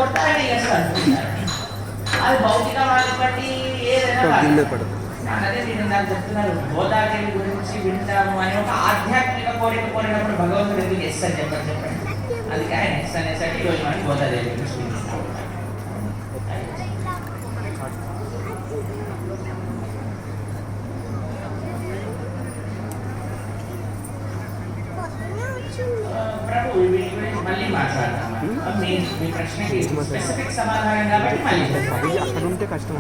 కొట్టాలని చేస్తారు. అది భౌతికవాది బట్టి ఏదైనా అదే నేను నాకు చెప్తున్నారు. గోదాదేవి గురించి వింటాము అని ఒక ఆధ్యాత్మిక కోరిక కోరినప్పుడు భగవంతుడు ఎందుకు ఎస్ అని చెప్పండి. అది ఆయన ఎస్ అనేసరికి ఈరోజు మనం గోదాదేవి గురించి వింటాము. ప్రభు వీటి గురించి మళ్ళీ మాట్లాడతాం. మీ ప్రశ్నకి స్పెసిఫిక్ సమాధానం కాబట్టి మళ్ళీ అక్కడ ఉంటే కష్టం.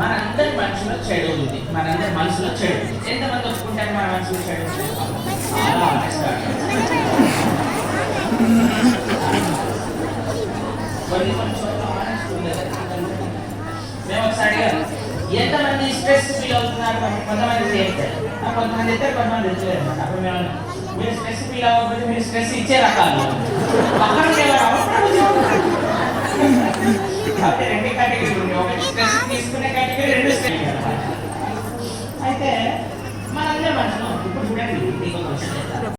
మనందరి మనసులో చెడు ఉంది. మనందరి మనసులో చెడు ఉంది. ఎంతమంది ఒప్పుకుంటారు మన మనసులో చెడు ఉంది? కొన్ని చోట్ల ఆనెస్ట్ ఉండదు. మేము ఒకసారి ఎంతమంది స్ట్రెస్ ఫీల్ అవుతున్నారు? కొంతమంది చేస్తారు, కొంతమంది ఇద్దరు, కొంతమంది ఇద్దరు. అప్పుడు మేము మీరు స్ట్రెస్ ఫీల్ అవ్వకపోతే మీరు స్ట్రెస్ ఇచ్చే రకాలు పక్కన రెండు కేటగిరీలు ఉన్నాయి. ఒకటి స్ట్రెస్ తీసుకునే కేటగిరీ, రెండు స్ట్రెస్. అయితే మనందరం మనసులో ఇప్పుడు చూడండి, మీకు క్వశ్చన్